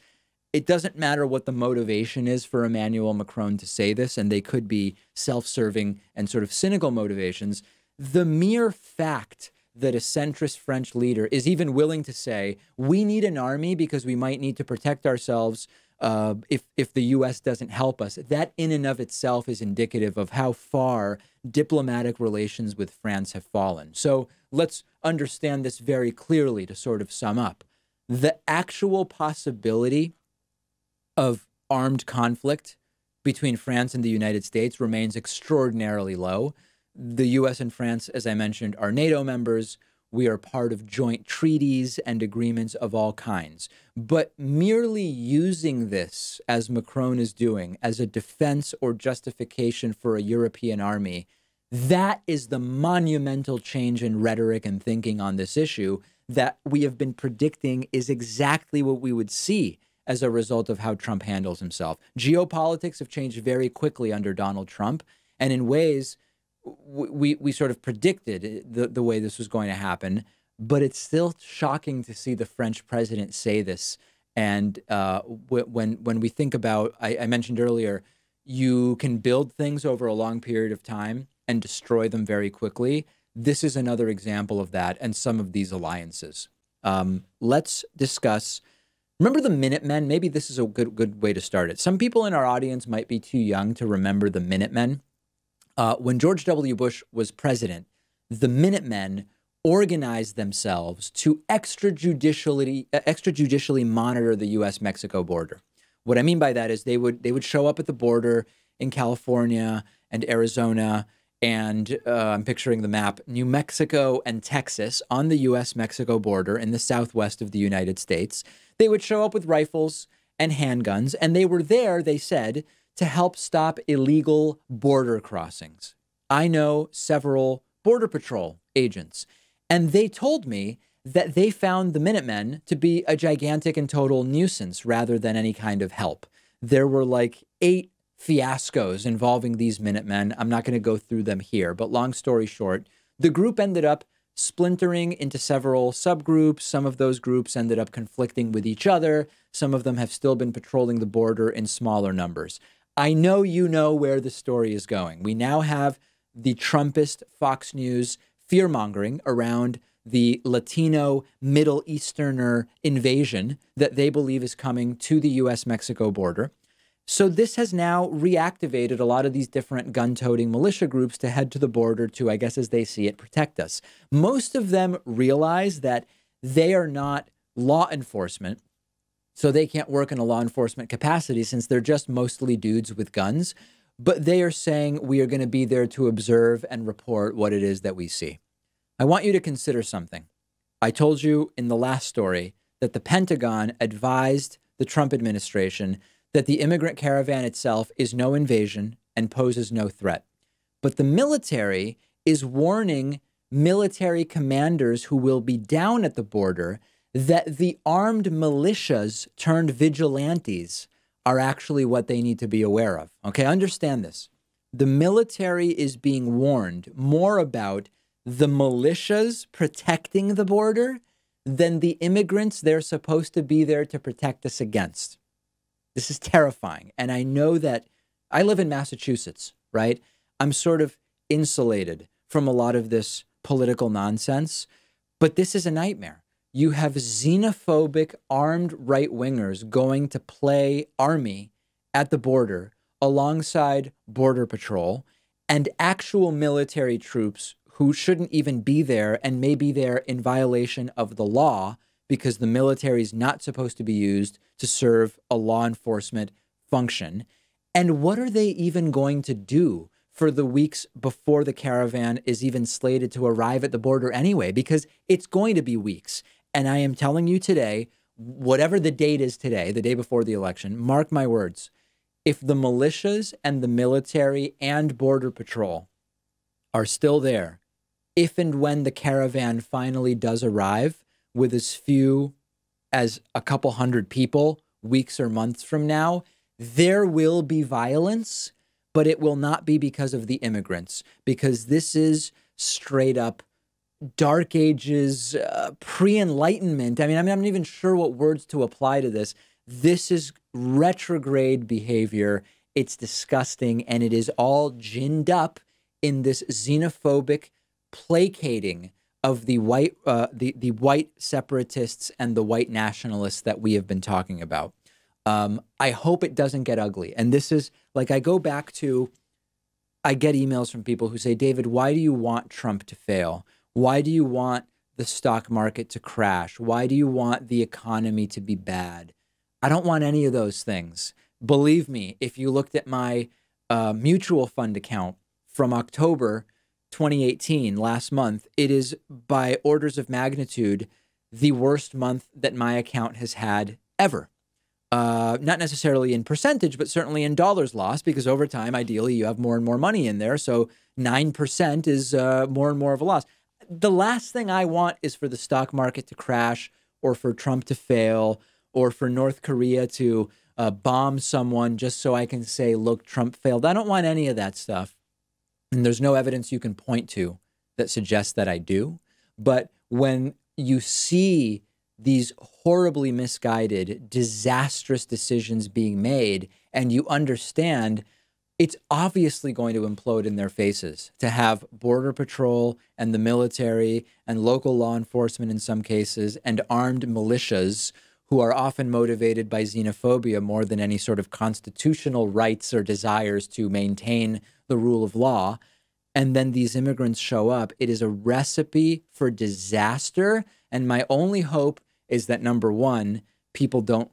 it doesn't matter what the motivation is for Emmanuel Macron to say this, and they could be self-serving and sort of cynical motivations. The mere fact that a centrist French leader is even willing to say, we need an army because we might need to protect ourselves if the U.S. doesn't help us, that in and of itself is indicative of how far diplomatic relations with France have fallen. So let's understand this very clearly to sort of sum up. The actual possibility of armed conflict between France and the United States remains extraordinarily low. The U.S. and France, as I mentioned, are NATO members. We are part of joint treaties and agreements of all kinds. But merely using this, as Macron is doing, as a defense or justification for a European army, that is the monumental change in rhetoric and thinking on this issue that we have been predicting is exactly what we would see as a result of how Trump handles himself. Geopolitics have changed very quickly under Donald Trump, and in ways we sort of predicted the way this was going to happen, but it's still shocking to see the French president say this. And when we think about, I mentioned earlier, you can build things over a long period of time and destroy them very quickly. This is another example of that, and some of these alliances. Let's discuss. Remember the Minutemen? Maybe this is a good way to start it. Some people in our audience might be too young to remember the Minutemen. When George W. Bush was president, the Minutemen organized themselves to extrajudicially monitor the U.S.-Mexico border. What I mean by that is they would show up at the border in California and Arizona, and I'm picturing the map, New Mexico and Texas on the U.S.-Mexico border in the southwest of the United States. They would show up with rifles and handguns, and they were there, they said, to help stop illegal border crossings. I know several Border Patrol agents, and they told me that they found the Minutemen to be a gigantic and total nuisance rather than any kind of help. There were like 8 fiascos involving these Minutemen. I'm not going to go through them here, but long story short, the group ended up splintering into several subgroups. Some of those groups ended up conflicting with each other. Some of them have still been patrolling the border in smaller numbers. I know you know where the story is going. We now have the Trumpist Fox News fear-mongering around the Latino Middle Easterner invasion that they believe is coming to the U.S.-Mexico border. So this has now reactivated a lot of these different gun-toting militia groups to head to the border to, I guess as they see it, protect us. Most of them realize that they are not law enforcement, so they can't work in a law enforcement capacity since they're just mostly dudes with guns. But they are saying we are going to be there to observe and report what it is that we see. I want you to consider something. I told you in the last story that the Pentagon advised the Trump administration that the immigrant caravan itself is no invasion and poses no threat. But the military is warning military commanders who will be down at the border that the armed militias turned vigilantes are actually what they need to be aware of. Okay, understand this. The military is being warned more about the militias protecting the border than the immigrants they're supposed to be there to protect us against. This is terrifying. And I know that I live in Massachusetts, right? I'm sort of insulated from a lot of this political nonsense, but this is a nightmare. You have xenophobic armed right-wingers going to play army at the border alongside Border Patrol and actual military troops who shouldn't even be there and may be there in violation of the law because the military is not supposed to be used to serve a law enforcement function. And what are they even going to do for the weeks before the caravan is even slated to arrive at the border anyway? Because it's going to be weeks. And I am telling you today, whatever the date is today, the day before the election, mark my words, if the militias and the military and Border Patrol are still there, if and when the caravan finally does arrive with as few as a couple hundred people weeks or months from now, there will be violence, but it will not be because of the immigrants, because this is straight up Dark Ages, pre-Enlightenment. I mean, I'm not even sure what words to apply to this. This is retrograde behavior. It's disgusting, and it is all ginned up in this xenophobic placating of the white, the white separatists and the white nationalists that we have been talking about. I hope it doesn't get ugly. And this is like, I go back to, I get emails from people who say, David, why do you want Trump to fail? Why do you want the stock market to crash? Why do you want the economy to be bad? I don't want any of those things. Believe me, if you looked at my mutual fund account from October 2018, last month, it is by orders of magnitude the worst month that my account has had ever. Not necessarily in percentage, but certainly in dollars lost, because over time, ideally, you have more and more money in there. So 9% is more and more of a loss. The last thing I want is for the stock market to crash, or for Trump to fail, or for North Korea to bomb someone just so I can say, look, Trump failed. I don't want any of that stuff. And there's no evidence you can point to that suggests that I do. But when you see these horribly misguided, disastrous decisions being made, and you understand it's obviously going to implode in their faces to have Border Patrol and the military and local law enforcement in some cases and armed militias who are often motivated by xenophobia more than any sort of constitutional rights or desires to maintain the rule of law. And then these immigrants show up. It is a recipe for disaster. And my only hope is that, number one, people don't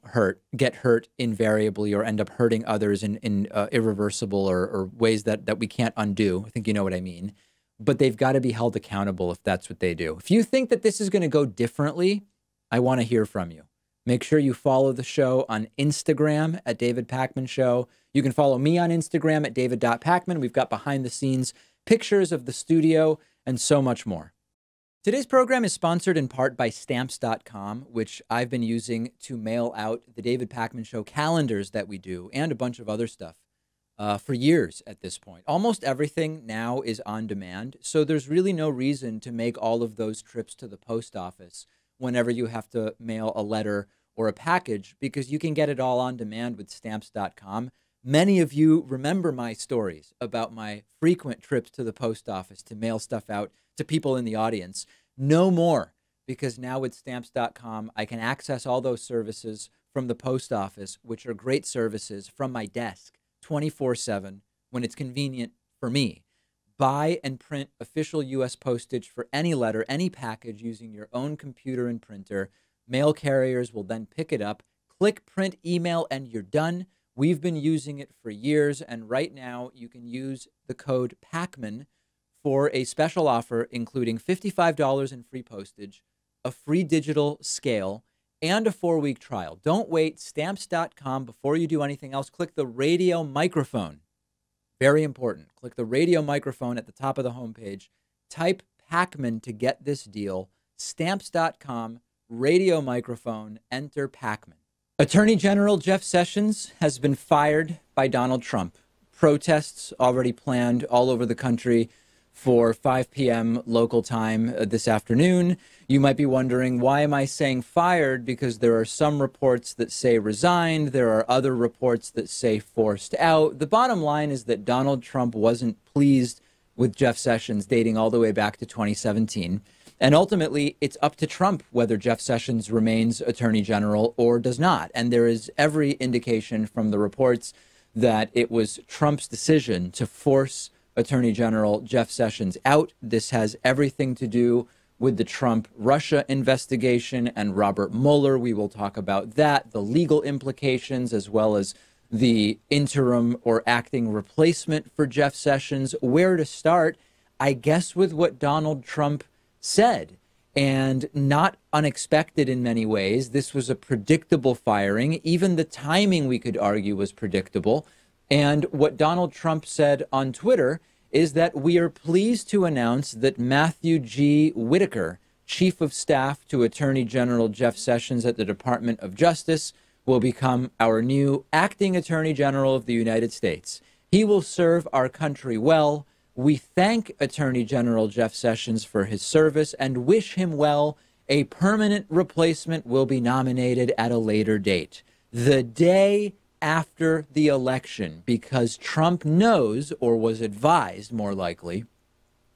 get hurt invariably or end up hurting others in irreversible or ways that we can't undo. I think you know what I mean. But they've got to be held accountable if that's what they do. If you think that this is going to go differently, I want to hear from you. Make sure you follow the show on Instagram at David Pakman Show. You can follow me on Instagram at david.pakman. We've got behind the scenes pictures of the studio and so much more. Today's program is sponsored in part by Stamps.com, which I've been using to mail out the David Pakman Show calendars that we do and a bunch of other stuff for years at this point. Almost everything now is on demand, so there's really no reason to make all of those trips to the post office whenever you have to mail a letter or a package, because you can get it all on demand with Stamps.com. Many of you remember my stories about my frequent trips to the post office to mail stuff out to people in the audience. No more, because now with Stamps.com, I can access all those services from the post office, which are great services, from my desk 24/7 when it's convenient for me. Buy and print official U.S. postage for any letter, any package using your own computer and printer. Mail carriers will then pick it up. Click print email and you're done. We've been using it for years, and right now you can use the code Pakman for a special offer including $55 in free postage, a free digital scale, and a 4-week trial. Don't wait. Stamps.com. Before you do anything else, click the radio microphone. Very important. Click the radio microphone at the top of the homepage. Type Pakman to get this deal. Stamps.com, radio microphone, enter Pakman. Attorney General Jeff Sessions has been fired by Donald Trump. Protests already planned all over the country for 5 p.m. local time this afternoon. You might be wondering, why am I saying fired? Because there are some reports that say resigned. There are other reports that say forced out. The bottom line is that Donald Trump wasn't pleased with Jeff Sessions dating all the way back to 2017. And ultimately, it's up to Trump whether Jeff Sessions remains Attorney General or does not. And there is every indication from the reports that it was Trump's decision to force Attorney General Jeff Sessions out. This has everything to do with the Trump-Russia investigation and Robert Mueller. We will talk about that, the legal implications, as well as the interim or acting replacement for Jeff Sessions. Where to start? I guess with what Donald Trump said, and not unexpected in many ways. This was a predictable firing. Even the timing, we could argue, was predictable. And what Donald Trump said on Twitter is that we are pleased to announce that Matthew G. Whitaker, Chief of Staff to Attorney General Jeff Sessions at the Department of Justice, will become our new acting Attorney General of the United States. He will serve our country well. We thank Attorney General Jeff Sessions for his service and wish him well. A permanent replacement will be nominated at a later date, the day after the election, because Trump knows, or was advised more likely,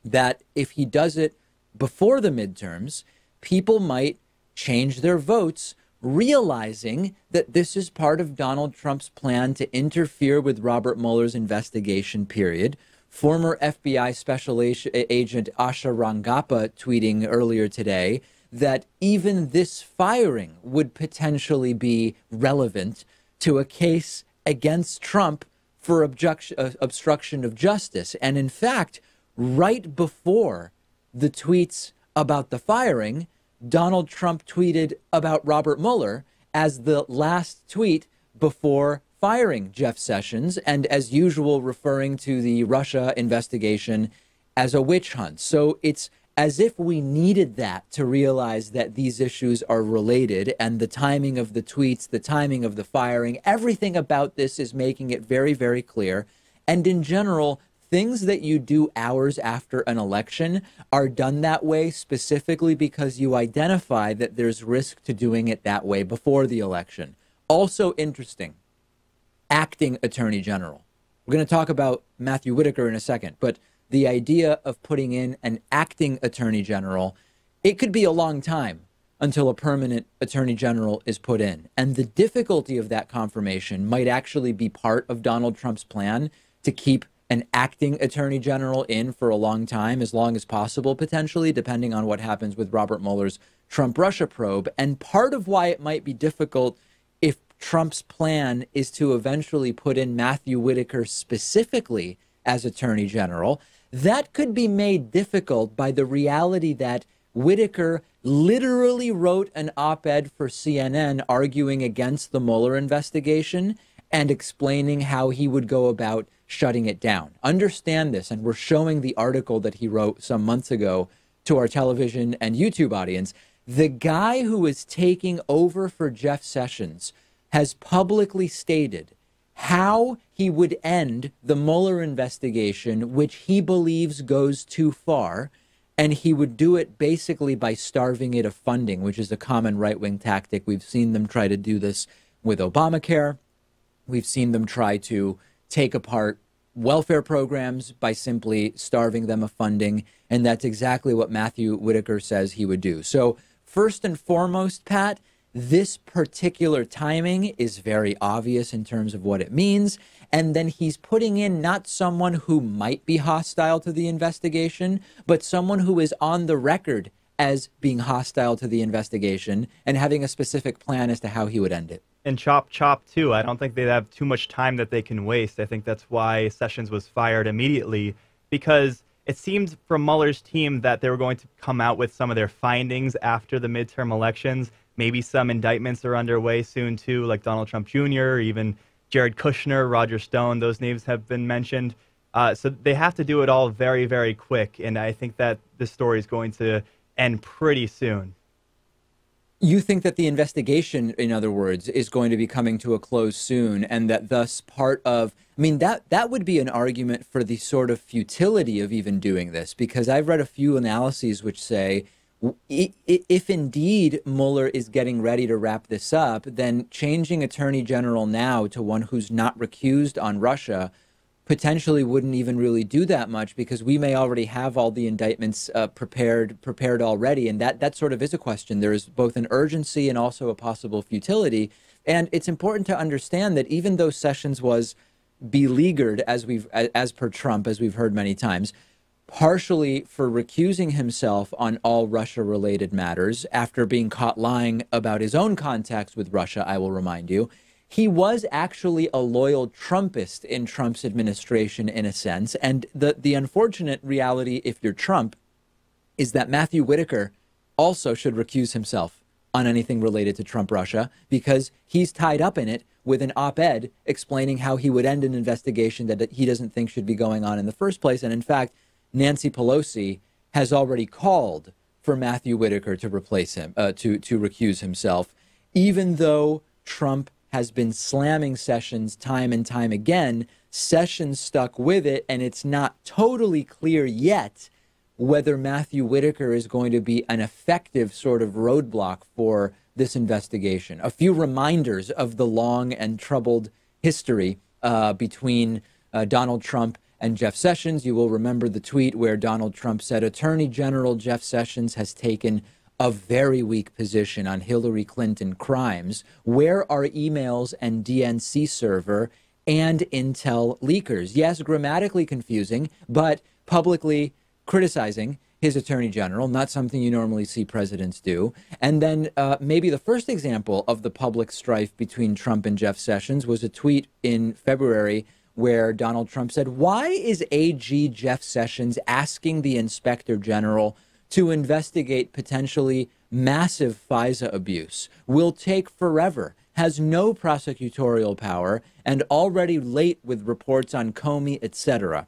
that if he does it before the midterms, people might change their votes, realizing that this is part of Donald Trump's plan to interfere with Robert Mueller's investigation period. Former FBI Special Agent Asha Rangappa tweeting earlier today that even this firing would potentially be relevant to a case against Trump for obstruction of justice. And in fact, right before the tweets about the firing, Donald Trump tweeted about Robert Mueller as the last tweet before firing Jeff Sessions, and as usual, referring to the Russia investigation as a witch hunt. So it's as if we needed that to realize that these issues are related, and the timing of the tweets, the timing of the firing, everything about this is making it very, very clear. And in general, things that you do hours after an election are done that way specifically because you identify that there's risk to doing it that way before the election. Also interesting, acting Attorney General. We're going to talk about Matthew Whitaker in a second, but the idea of putting in an acting Attorney General, it could be a long time until a permanent Attorney General is put in. And the difficulty of that confirmation might actually be part of Donald Trump's plan to keep an acting Attorney General in for a long time, as long as possible, potentially, depending on what happens with Robert Mueller's Trump-Russia probe. And part of why it might be difficult if Trump's plan is to eventually put in Matthew Whitaker specifically as Attorney General, that could be made difficult by the reality that Whitaker literally wrote an op-ed for CNN arguing against the Mueller investigation and explaining how he would go about shutting it down. Understand this, and we're showing the article that he wrote some months ago to our television and YouTube audience. The guy who is taking over for Jeff Sessions has publicly stated how he would end the Mueller investigation, which he believes goes too far, and he would do it basically by starving it of funding, which is a common right-wing tactic. We've seen them try to do this with Obamacare. We've seen them try to take apart welfare programs by simply starving them of funding. And that's exactly what Matthew Whitaker says he would do. So first and foremost, Pat, this particular timing is very obvious in terms of what it means. And then he's putting in not someone who might be hostile to the investigation, but someone who is on the record as being hostile to the investigation and having a specific plan as to how he would end it. And chop, too. I don't think they have too much time that they can waste. I think that's why Sessions was fired immediately, because it seemed from Mueller's team that they were going to come out with some of their findings after the midterm elections. Maybe some indictments are underway soon, too, like Donald Trump Jr., even Jared Kushner, Roger Stone. Those names have been mentioned. So they have to do it all very, very quick. And I think that this story is going to end pretty soon. You think that the investigation, in other words, is going to be coming to a close soon, and that thus part of, I mean, that would be an argument for the sort of futility of even doing this, because I've read a few analyses which say if indeed Mueller is getting ready to wrap this up, then changing Attorney General now to one who's not recused on Russia potentially wouldn't even really do that much, because we may already have all the indictments prepared already. And that sort of is a question. There is both an urgency and also a possible futility. And it's important to understand that even though Sessions was beleaguered, as per Trump, as we've heard many times, partially for recusing himself on all Russia-related matters after being caught lying about his own contacts with Russia, I will remind you, he was actually a loyal Trumpist in Trump's administration, in a sense. And the unfortunate reality, if you're Trump, is that Matthew Whitaker also should recuse himself on anything related to Trump-Russia, because he's tied up in it with an op-ed explaining how he would end an investigation that he doesn't think should be going on in the first place. And in fact, Nancy Pelosi has already called for Matthew Whitaker to replace him, to recuse himself, even though Trump has been slamming Sessions time and time again. Sessions stuck with it, and it's not totally clear yet whether Matthew Whitaker is going to be an effective sort of roadblock for this investigation. A few reminders of the long and troubled history between Donald Trump and Jeff Sessions. You will remember the tweet where Donald Trump said, Attorney General Jeff Sessions has taken a very weak position on Hillary Clinton crimes. Where are emails and DNC server and intel leakers? Yes, grammatically confusing, but publicly criticizing his attorney general, not something you normally see presidents do. And then maybe the first example of the public strife between Trump and Jeff Sessions was a tweet in February where Donald Trump said, why is AG Jeff Sessions asking the inspector general to investigate potentially massive FISA abuse? Will take forever, has no prosecutorial power, and already late with reports on Comey, etc.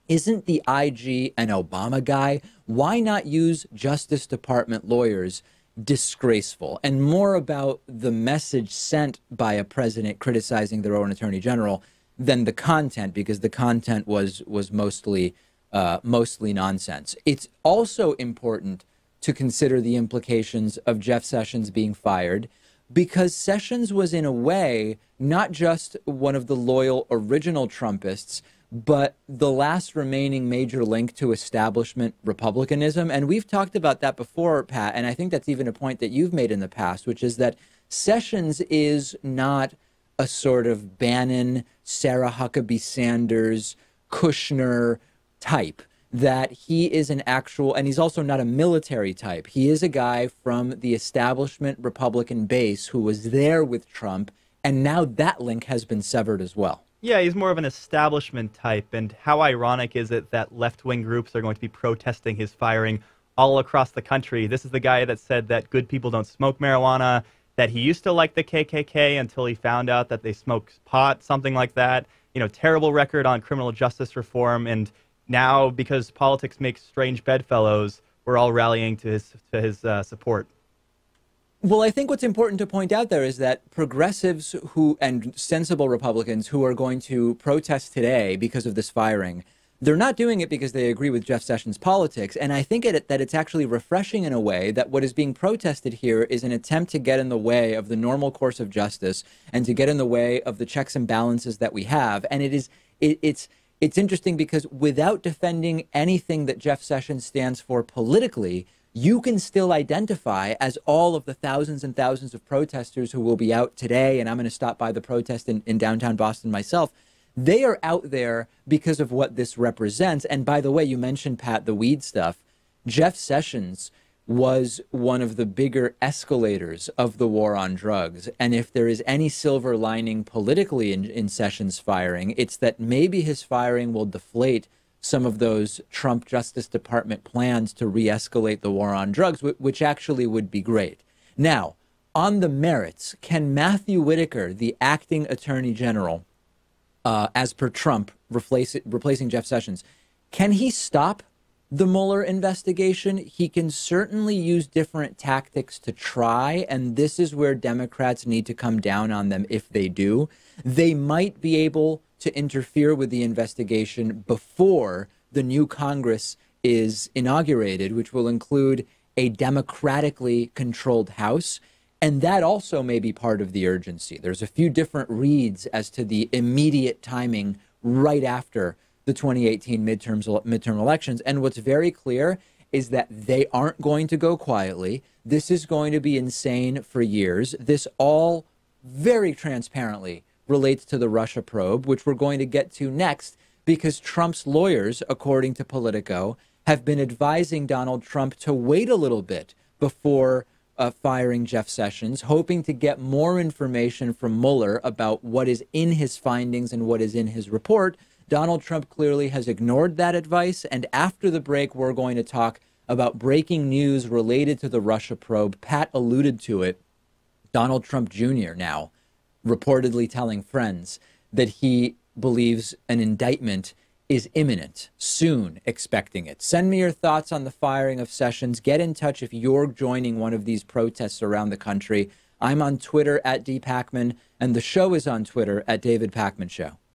Isn't the IG an Obama guy? Why not use Justice Department lawyers? Disgraceful. And more about the message sent by a president criticizing their own attorney general than the content, because the content was mostly nonsense. It's also important to consider the implications of Jeff Sessions being fired, because Sessions was, in a way, not just one of the loyal original Trumpists, but the last remaining major link to establishment Republicanism. And we've talked about that before, Pat, and I think that's even a point that you've made in the past, which is that Sessions is not a sort of Bannon, Sarah Huckabee Sanders, Kushner type, that he is an actual, and he's also not a military type. He is a guy from the establishment Republican base who was there with Trump, and now that link has been severed as well. Yeah, he's more of an establishment type, and how ironic is it that left-wing groups are going to be protesting his firing all across the country? This is the guy that said that good people don't smoke marijuana, that he used to like the KKK until he found out that they smoke pot, something like that. You know, terrible record on criminal justice reform, and now, because politics makes strange bedfellows, we're all rallying to his support. Well, I think what's important to point out there is that progressives and sensible Republicans who are going to protest today because of this firing, they're not doing it because they agree with Jeff Sessions' politics. And I think that it's actually refreshing in a way that what is being protested here is an attempt to get in the way of the normal course of justice and to get in the way of the checks and balances that we have. And it's interesting because without defending anything that Jeff Sessions stands for politically, you can still identify as all of the thousands and thousands of protesters who will be out today. And I'm going to stop by the protest in downtown Boston myself. They are out there because of what this represents. And by the way, you mentioned, Pat, the weed stuff. Jeff Sessions was one of the bigger escalators of the war on drugs. And if there is any silver lining politically in Sessions' firing, it's that maybe his firing will deflate some of those Trump Justice Department plans to re-escalate the war on drugs, which actually would be great. Now, on the merits, can Matthew Whitaker, the acting attorney general, as per Trump, replacing Jeff Sessions, can he stop the Mueller investigation? He can certainly use different tactics to try, and this is where Democrats need to come down on them if they do. They might be able to interfere with the investigation before the new Congress is inaugurated, which will include a democratically controlled House. And that also may be part of the urgency. There's a few different reads as to the immediate timing right after the 2018 midterm elections. And what's very clear is that they aren't going to go quietly. This is going to be insane for years. This all very transparently relates to the Russia probe, which we're going to get to next, because Trump's lawyers, according to Politico, have been advising Donald Trump to wait a little bit before firing Jeff Sessions, hoping to get more information from Mueller about what is in his findings and what is in his report. Donald Trump clearly has ignored that advice. And after the break, we're going to talk about breaking news related to the Russia probe. Pat alluded to it. Donald Trump Jr. now reportedly telling friends that he believes an indictment is imminent, soon expecting it. Send me your thoughts on the firing of Sessions. Get in touch if you're joining one of these protests around the country. I'm on Twitter at @DPakman, and the show is on Twitter @David Pakman Show.